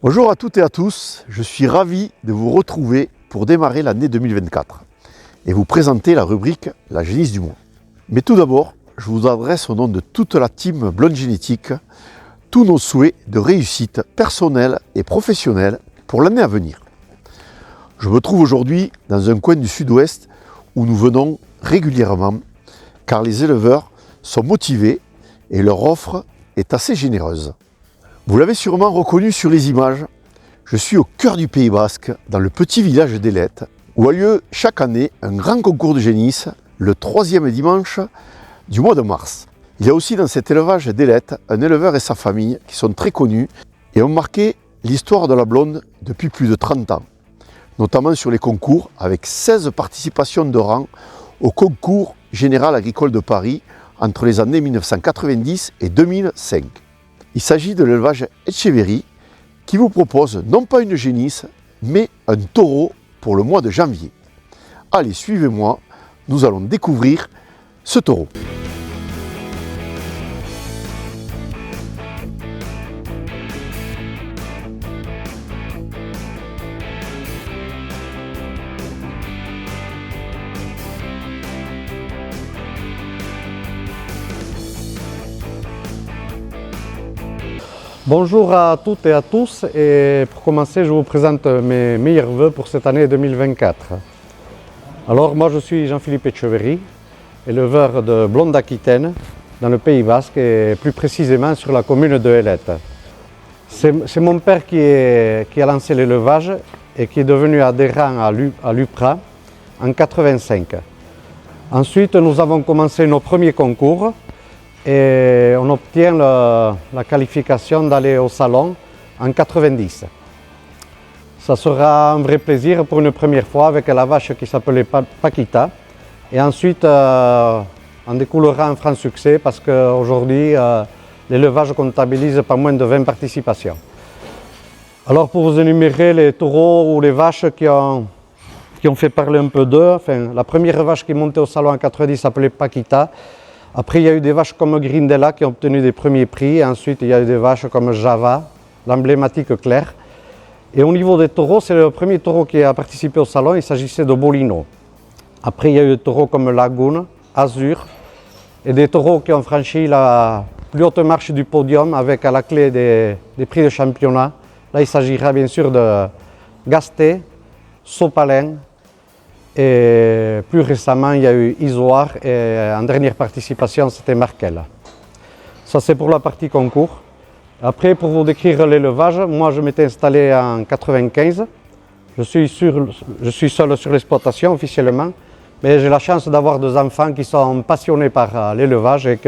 Bonjour à toutes et à tous, je suis ravi de vous retrouver pour démarrer l'année 2024 et vous présenter la rubrique La Génisse du mois. Mais tout d'abord, je vous adresse au nom de toute la team Blonde Génétique tous nos souhaits de réussite personnelle et professionnelle pour l'année à venir. Je me trouve aujourd'hui dans un coin du sud-ouest où nous venons régulièrement car les éleveurs sont motivés et leur offre est assez généreuse. Vous l'avez sûrement reconnu sur les images, je suis au cœur du Pays Basque, dans le petit village d'Ailettes, où a lieu chaque année un grand concours de génisses, le 3e dimanche du mois de mars. Il y a aussi dans cet élevage d'Ailettes un éleveur et sa famille qui sont très connus et ont marqué l'histoire de la blonde depuis plus de 30 ans, notamment sur les concours avec 16 participations de rang au concours général agricole de Paris entre les années 1990 et 2005. Il s'agit de l'élevage Etcheverry qui vous propose non pas une génisse, mais un taureau pour le mois de janvier. Allez, suivez-moi, nous allons découvrir ce taureau. Bonjour à toutes et à tous, et pour commencer je vous présente mes meilleurs vœux pour cette année 2024. Alors moi je suis Jean-Philippe Etcheverry, éleveur de blonde Aquitaine dans le Pays Basque et plus précisément sur la commune de Ailettes. C'est mon père qui a lancé l'élevage et qui est devenu adhérent à l'UPRA en 1985. Ensuite nous avons commencé nos premiers concours et on obtient la qualification d'aller au salon en 90. Ça sera un vrai plaisir pour une première fois avec la vache qui s'appelait Paquita. Et ensuite, on découlera un franc succès parce qu'aujourd'hui, l'élevage comptabilise pas moins de 20 participations. Alors pour vous énumérer les taureaux ou les vaches qui ont fait parler un peu d'eux, enfin, la première vache qui est montée au salon en 90 s'appelait Paquita. Après, il y a eu des vaches comme Grindella qui ont obtenu des premiers prix. Ensuite, il y a eu des vaches comme Java, l'emblématique Claire. Et au niveau des taureaux, c'est le premier taureau qui a participé au salon. Il s'agissait de Bolino. Après, il y a eu des taureaux comme Lagoon, Azur. Et des taureaux qui ont franchi la plus haute marche du podium avec à la clé des prix de championnat. Là, il s'agira bien sûr de Gasté, Sopalin. Et plus récemment, il y a eu Isoire et en dernière participation, c'était Markel. Ça, c'est pour la partie concours. Après, pour vous décrire l'élevage, moi, je m'étais installé en 1995. Je suis seul sur l'exploitation officiellement, mais j'ai la chance d'avoir deux enfants qui sont passionnés par l'élevage et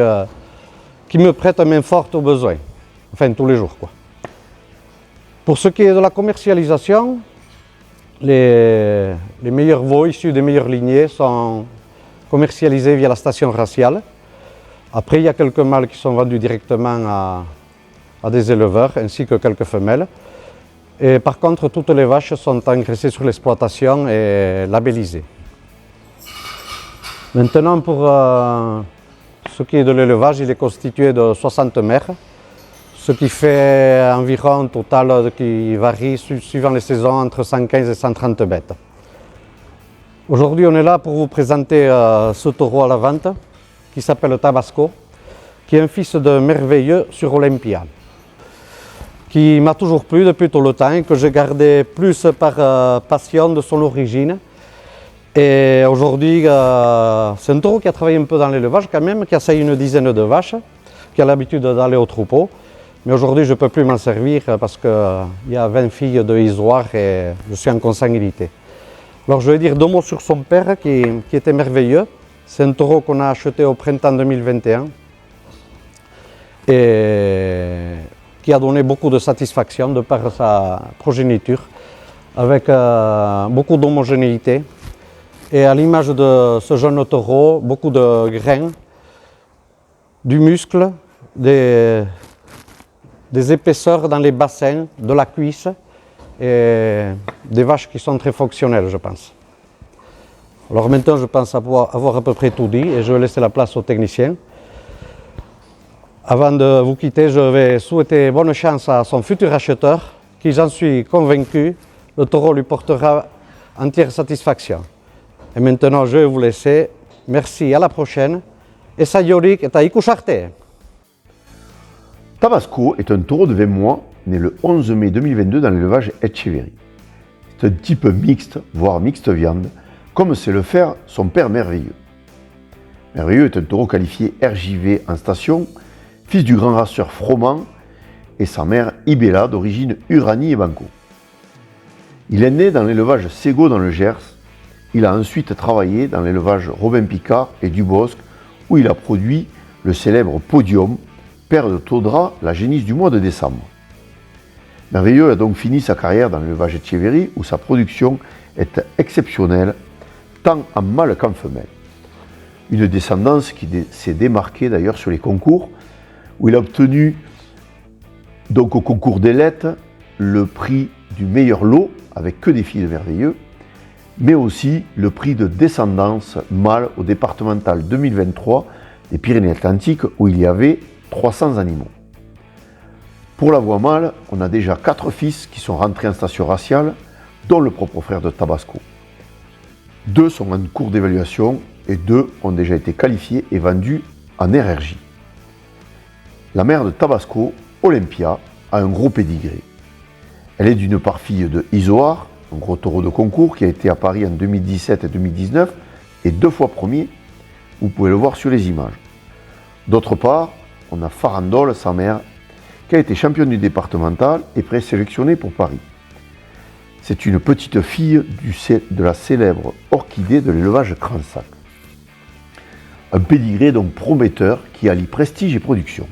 qui me prêtent main forte au besoin. Enfin, tous les jours, quoi. Pour ce qui est de la commercialisation, les meilleurs veaux issus des meilleures lignées sont commercialisés via la station raciale. Après, il y a quelques mâles qui sont vendus directement à des éleveurs, ainsi que quelques femelles. Et par contre, toutes les vaches sont engraissées sur l'exploitation et labellisées. Maintenant, pour ce qui est de l'élevage, il est constitué de 60 mères, ce qui fait environ un total qui varie suivant les saisons entre 115 et 130 bêtes. Aujourd'hui, on est là pour vous présenter ce taureau à la vente qui s'appelle Tabasco, qui est un fils de merveilleux sur Olympia, qui m'a toujours plu depuis tout le temps et que j'ai gardé plus par passion de son origine. Et aujourd'hui, c'est un taureau qui a travaillé un peu dans l'élevage quand même, qui a sailli une dizaine de vaches, qui a l'habitude d'aller au troupeau. Mais aujourd'hui, je ne peux plus m'en servir parce qu'il y a 20 filles de Isoire et je suis en consanguinité. Alors je vais dire deux mots sur son père qui était merveilleux. C'est un taureau qu'on a acheté au printemps 2021 et qui a donné beaucoup de satisfaction de par sa progéniture, avec beaucoup d'homogénéité. Et à l'image de ce jeune taureau, beaucoup de grains, du muscle, des épaisseurs dans les bassins, de la cuisse et des vaches qui sont très fonctionnelles, je pense. Alors maintenant, je pense avoir à peu près tout dit et je vais laisser la place aux techniciens. Avant de vous quitter, je vais souhaiter bonne chance à son futur acheteur qui, j'en suis convaincu, le taureau lui portera entière satisfaction. Et maintenant, je vais vous laisser. Merci, à la prochaine. Et Sayorik et Taïkou Charté. Tabasco est un taureau de 20 mois, né le 11 mai 2022 dans l'élevage Etcheverry. C'est un type mixte, voire mixte viande, comme sait le faire son père Merveilleux. Merveilleux est un taureau qualifié RJV en station, fils du grand raceur Froment et sa mère Ibella d'origine Uranie et Banco. Il est né dans l'élevage Ségo dans le Gers. Il a ensuite travaillé dans l'élevage Robin Picard et Dubosc où il a produit le célèbre Podium, père de Taudra, la génisse du mois de décembre. Merveilleux a donc fini sa carrière dans l'élevage Etcheverry où sa production est exceptionnelle, tant en mâle qu'en femelle. Une descendance qui s'est démarquée d'ailleurs sur les concours, où il a obtenu donc au concours d'Ailette le prix du meilleur lot, avec que des filles de Merveilleux, mais aussi le prix de descendance mâle au départemental 2023 des Pyrénées-Atlantiques, où il y avait 300 animaux. Pour la voie mâle, on a déjà 4 fils qui sont rentrés en station raciale, dont le propre frère de Tabasco. 2 sont en cours d'évaluation et 2 ont déjà été qualifiés et vendus en RRJ. La mère de Tabasco, Olympia, a un gros pédigré. Elle est d'une part fille de Isoar, un gros taureau de concours qui a été à Paris en 2017 et 2019 et 2 fois premier. Vous pouvez le voir sur les images. D'autre part, on a Farandole, sa mère, qui a été championne du départemental et présélectionnée pour Paris. C'est une petite fille de la célèbre orchidée de l'élevage Cransac. Un pédigré donc prometteur qui allie prestige et production.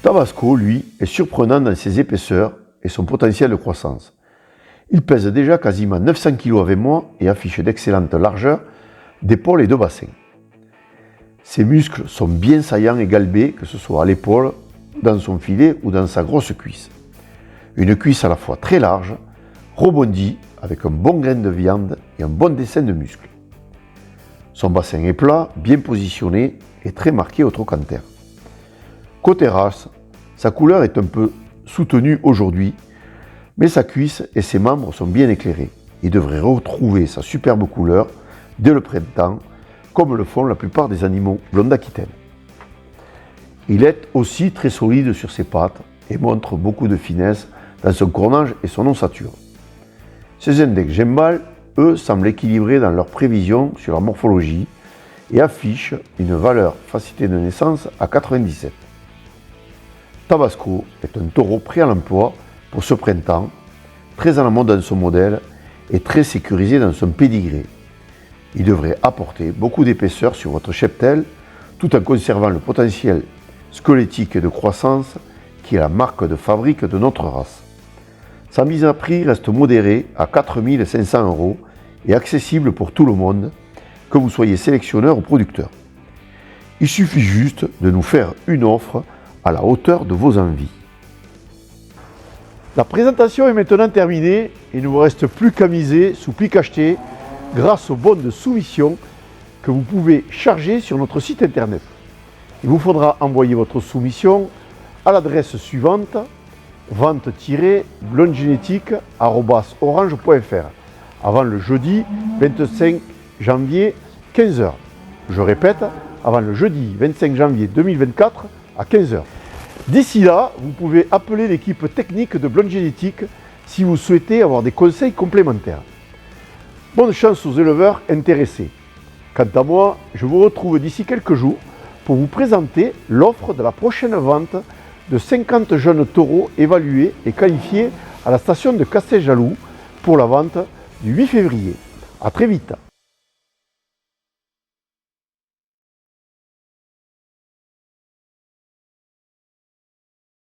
Tabasco, lui, est surprenant dans ses épaisseurs et son potentiel de croissance. Il pèse déjà quasiment 900 kg avec moi et affiche d'excellentes largeurs d'épaule et de bassin. Ses muscles sont bien saillants et galbés, que ce soit à l'épaule, dans son filet ou dans sa grosse cuisse. Une cuisse à la fois très large, rebondie, avec un bon grain de viande et un bon dessin de muscles. Son bassin est plat, bien positionné et très marqué au trochanter. Côté race, sa couleur est un peu soutenue aujourd'hui, mais sa cuisse et ses membres sont bien éclairés. Il devrait retrouver sa superbe couleur dès le printemps, comme le font la plupart des animaux blonds d'Aquitaine. Il est aussi très solide sur ses pattes et montre beaucoup de finesse dans son cornage et son ossature. Ses index gembales, eux, semblent équilibrés dans leurs prévisions sur la morphologie et affichent une valeur facilité de naissance à 97. Tabasco est un taureau prêt à l'emploi pour ce printemps, très à la mode dans son modèle et très sécurisé dans son pédigré. Il devrait apporter beaucoup d'épaisseur sur votre cheptel tout en conservant le potentiel squelettique et de croissance qui est la marque de fabrique de notre race. Sa mise à prix reste modérée à 4 500 € et accessible pour tout le monde, que vous soyez sélectionneur ou producteur. Il suffit juste de nous faire une offre à la hauteur de vos envies. La présentation est maintenant terminée et il ne vous reste plus qu'à miser sous clic acheter grâce au bon de soumission que vous pouvez charger sur notre site internet. Il vous faudra envoyer votre soumission à l'adresse suivante vente-blondegenetique@orange.fr avant le jeudi 25 janvier 15 h. Je répète, avant le jeudi 25 janvier 2024 à 15 h. D'ici là, vous pouvez appeler l'équipe technique de Blonde Génétique si vous souhaitez avoir des conseils complémentaires. Bonne chance aux éleveurs intéressés. Quant à moi, je vous retrouve d'ici quelques jours pour vous présenter l'offre de la prochaine vente de 50 jeunes taureaux évalués et qualifiés à la station de Casteljaloux pour la vente du 8 février. À très vite.